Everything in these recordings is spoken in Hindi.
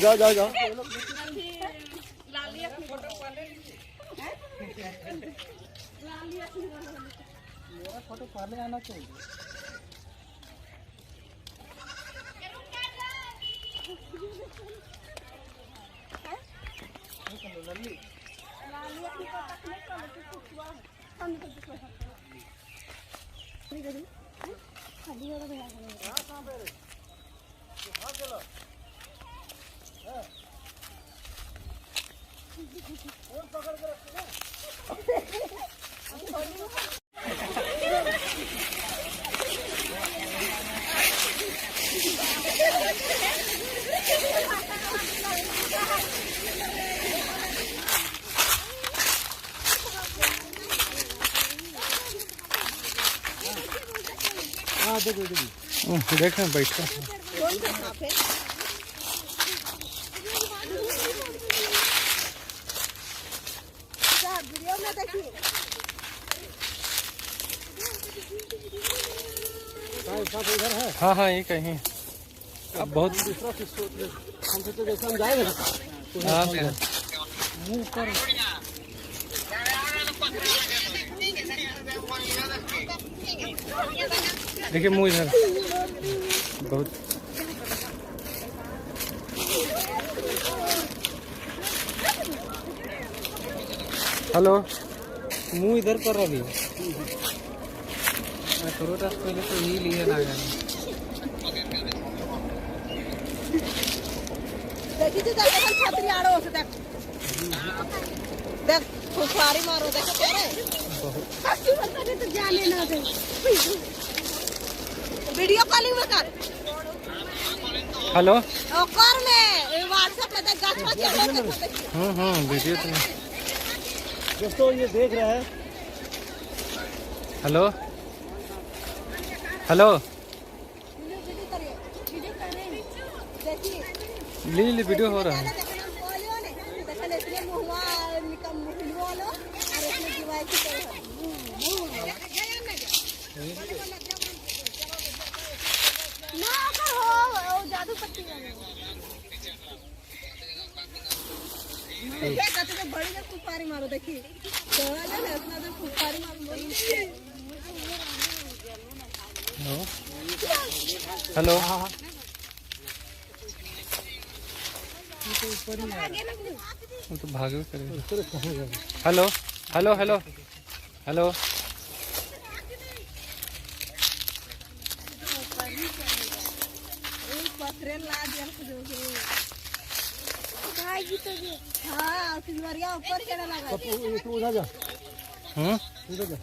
जाओ जाओ जाओ। मेरा फोटो पहले आना चाहिए। हाँ देखो देख रहे हैं बैठ कर। हाँ हाँ ये कहीं अब बहुत दूसरा हम सोचे जैसे हम जाएंगे ना। हाँ मुँह पर देखिए मुँह इधर बहुत। हेलो मुँह इधर कर रही है। थोड़ा पहले तो ही लिए ना छतरी आड़ो से देख देख फुफारी मारो देख तो जाने ना दे। वीडियो कॉलिंग में कर। हेलो कर में व्हाट्सएप में देख गाछ वीडियो तो दोस्तों ये देख रहे हैं। हेलो हेलो ली वीडियो हो रहा है। फुफारी मारो देखिए हेलो वो तो भागे करेगा। हेलो हेलो हेलो हेलो हाँ सिलवरिया ऊपर चढ़ा लगा। उधर जा उधर जा।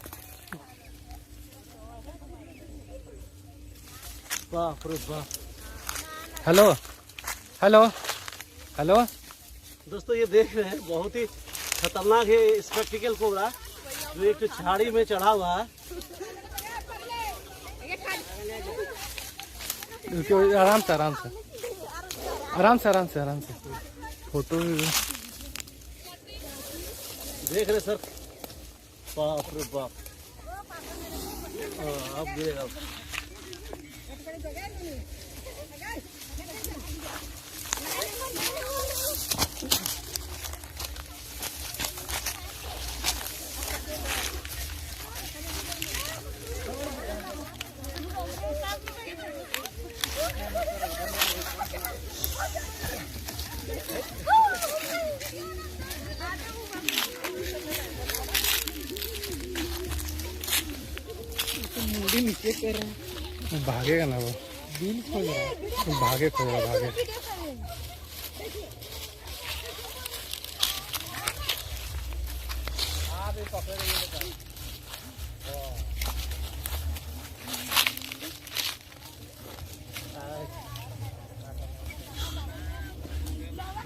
बाप रे बाप। हेलो हेलो हेलो दोस्तों ये देख रहे हैं बहुत ही खतरनाक है स्पेक्टिकल कोबरा जो एक झाड़ी में चढ़ा हुआ है। आराम से आराम से आराम से आराम से आराम से फोटो भी देख रहे सर। बाप रे बाप। अब गिरेगा। नीचे कर रहा है। भागेगा ना वो बिल खोल रहा है। भागे खोल रहा भागे।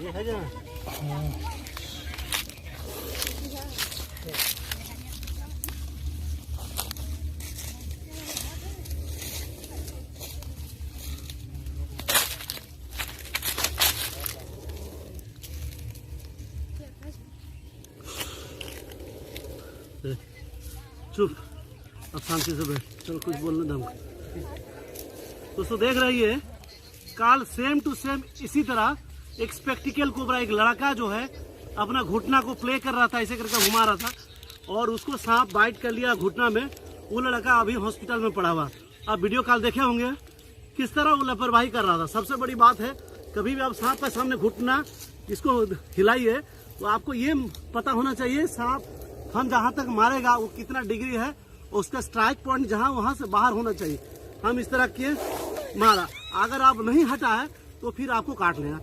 ये है जा। चुप अब शांति से बैठ। चलो कुछ बोलने दम। दोस्तों देख रही है काल सेम टू सेम इसी तरह एक स्पेक्टिकल कोबरा, एक लड़का जो है अपना घुटना को प्ले कर रहा था, ऐसे करके घुमा रहा था और उसको सांप बाइट कर लिया घुटना में। वो लड़का अभी हॉस्पिटल में पड़ा हुआ। आप वीडियो कॉल देखे होंगे किस तरह वो लापरवाही कर रहा था। सबसे बड़ी बात है, कभी भी आप सांप के सामने घुटना इसको हिलाइए तो आपको ये पता होना चाहिए सांप हम जहाँ तक मारेगा वो कितना डिग्री है, उसका स्ट्राइक पॉइंट जहाँ वहाँ से बाहर होना चाहिए। हम इस तरह किए, मारा, अगर आप नहीं हटा है तो फिर आपको काट लेगा।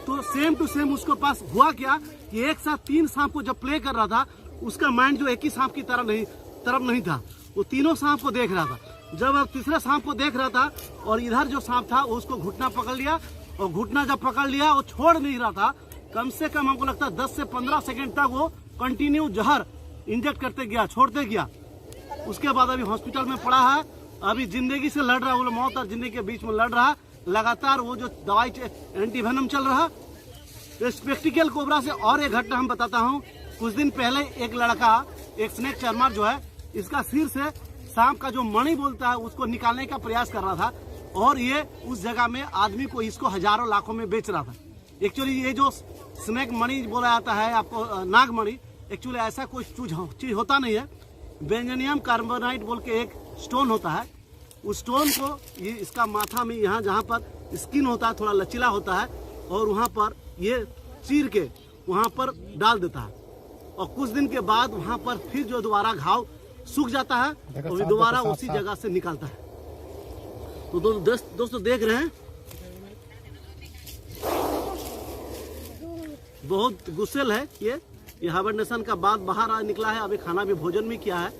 तो सेम टू सेम उसके पास हुआ क्या कि एक साथ 3 सांप को जब प्ले कर रहा था, उसका माइंड जो एक ही सांप की तरफ नहीं था, वो तीनों सांप को देख रहा था। जब अब तीसरे सांप को देख रहा था और इधर जो सांप था वो उसको घुटना पकड़ लिया और घुटना जब पकड़ लिया वो छोड़ नहीं रहा था। कम से कम हमको लगता है 10 से 15 सेकंड तक वो कंटिन्यू जहर इंजेक्ट करते गया, छोड़ते गया। उसके बाद अभी हॉस्पिटल में पड़ा है, अभी जिंदगी से लड़ रहा है, वो मौत और जिंदगी के बीच में लड़ रहा है। लगातार वो जो दवाई एंटीवेनम चल रहा। तो स्पेक्टिकल कोबरा से और एक घटना हम बताता हूँ। कुछ दिन पहले एक लड़का, एक स्नेक चार्मर जो है, इसका सिर से सांप का जो मणि बोलता है उसको निकालने का प्रयास कर रहा था और ये उस जगह में आदमी को इसको हजारों लाखों में बेच रहा था। एक्चुअली ये जो स्नेक मणि बोला जाता है आपको, नाग मणि, एक्चुअली ऐसा कोई चीज होता नहीं है। बेंजोनियम कार्बोनाइट बोल के एक स्टोन होता है, उस स्टोन को ये इसका माथा में यहाँ जहाँ पर स्किन होता है थोड़ा लचीला होता है और वहाँ पर ये चीर के वहाँ पर डाल देता है और कुछ दिन के बाद वहाँ पर फिर जो दोबारा घाव सूख जाता है और दोबारा उसी जगह से निकालता है। तो दोस्तों देख रहे हैं, बहुत गुस्सेल है ये हाइबरनेशन का बाद बाहर आ निकला है। अभी खाना भी भोजन भी किया है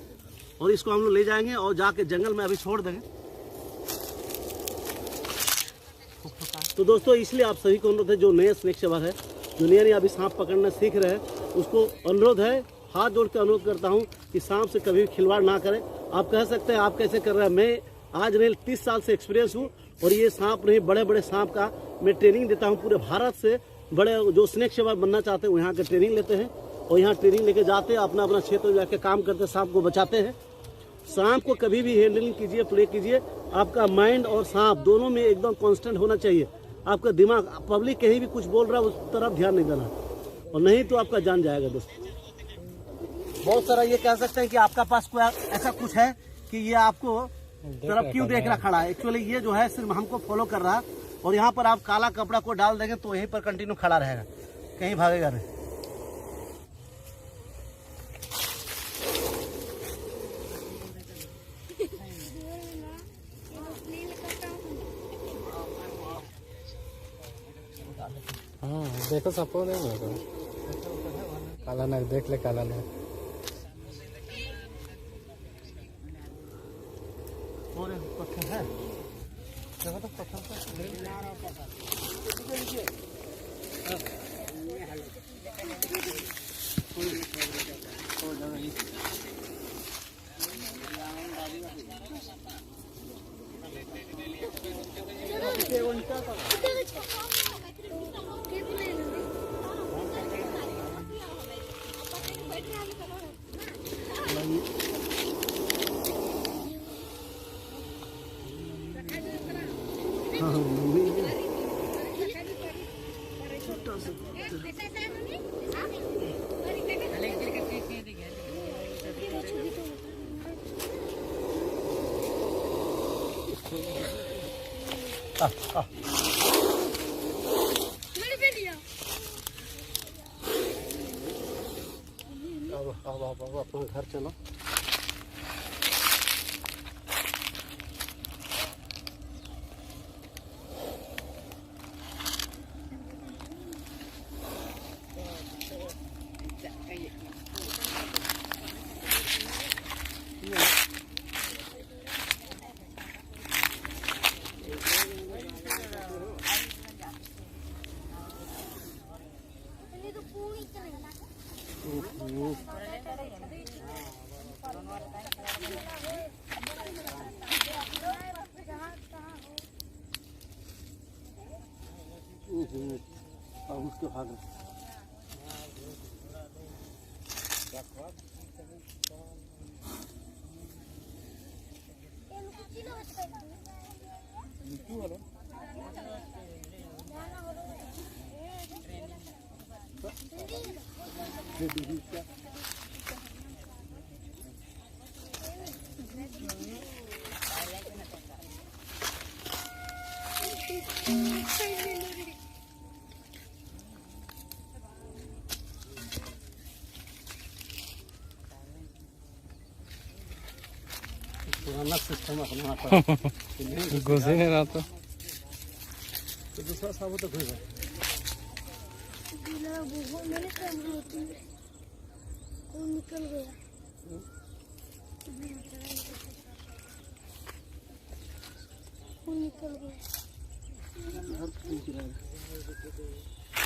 और इसको हम लोग ले जाएंगे और जाके जंगल में अभी छोड़ देंगे। तो दोस्तों इसलिए आप सभी को अनुरोध है, जो नए स्नेक सेवर है, जो नए अभी सांप पकड़ना सीख रहे हैं, उसको अनुरोध है, हाथ जोड़ के अनुरोध करता हूँ कि सांप से कभी खिलवाड़ ना करें। आप कह सकते हैं आप कैसे कर रहे हैं, मैं आज नहीं 30 साल से एक्सपीरियंस हूँ और ये सांप नहीं, बड़े बड़े सांप का मैं ट्रेनिंग देता हूँ। पूरे भारत से बड़े जो स्नेक सेवर बनना चाहते हैं वो यहाँ के ट्रेनिंग लेते हैं और यहाँ ट्रेनिंग लेके जाते हैं, अपना अपना क्षेत्र में जाके काम करते, सांप को बचाते हैं। सांप को कभी भी हैंडलिंग कीजिए, प्ले कीजिए, आपका माइंड और सांप दोनों में एकदम कांस्टेंट होना चाहिए। आपका दिमाग, पब्लिक कहीं भी कुछ बोल रहा है उस तरफ ध्यान नहीं देना और नहीं तो आपका जान जाएगा। दोस्तों बहुत सारा ये कह सकते हैं कि आपका पास कोई ऐसा कुछ है कि ये आपको तरफ क्यों देख रहा खड़ा है। एक्चुअली ये जो है सिर्फ हमको फॉलो कर रहा है और यहाँ पर आप काला कपड़ा को डाल देंगे तो यहीं पर कंटिन्यू खड़ा रहेगा, कहीं भागेगा नहीं। हाँ देखो सबको नहीं काला नाग देख ले, काला नाग पत्थर है, देखो तो पत्थर अब अपना घर चलो। उसके भाग पुराना सिस्टम अपना था। घुस ही नहीं रहा था। तो दूसरा साबुत तो घुस गया। निकल गया। निकल गया।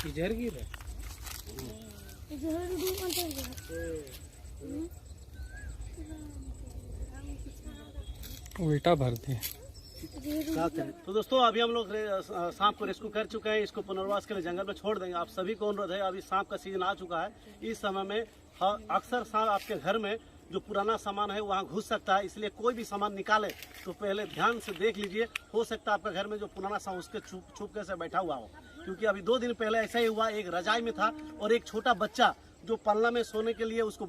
इधर गिर है। उल्टा भर दिया। तो दोस्तों अभी हम लोग सांप को रेस्क्यू कर चुके हैं। इसको पुनर्वास के लिए जंगल में छोड़ देंगे। आप सभी को अनुरोध है, अभी सांप का सीजन आ चुका है। इस समय में अक्सर सांप आपके घर में जो पुराना सामान है वहाँ घुस सकता है, इसलिए कोई भी सामान निकाले तो पहले ध्यान से देख लीजिए। हो सकता है आपका घर में जो पुराना सामान उसके छुपके से बैठा हुआ हो, क्योंकि अभी 2 दिन पहले ऐसा ही हुआ। एक रजाई में था और एक छोटा बच्चा जो पलना में सोने के लिए उसको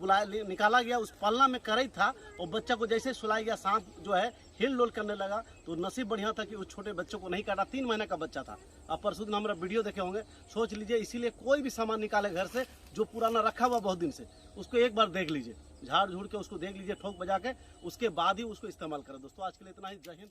निकाला गया, उस पलना में करई था और बच्चा को जैसे सुलाया गया सांप जो है हिल डोल करने लगा। तो नसीब बढ़िया था कि उस छोटे बच्चे को नहीं काटा। 3 महीने का बच्चा था। आप परसों दिन हमारा वीडियो देखे होंगे, सोच लीजिए। इसीलिए कोई भी सामान निकाले घर से जो पुराना रखा हुआ बहुत दिन से, उसको एक बार देख लीजिए, झाड़ झूड़ के उसको देख लीजिए, ठोक बजा के, उसके बाद ही उसको इस्तेमाल करें। दोस्तों आज के लिए इतना ही। जय हिंद।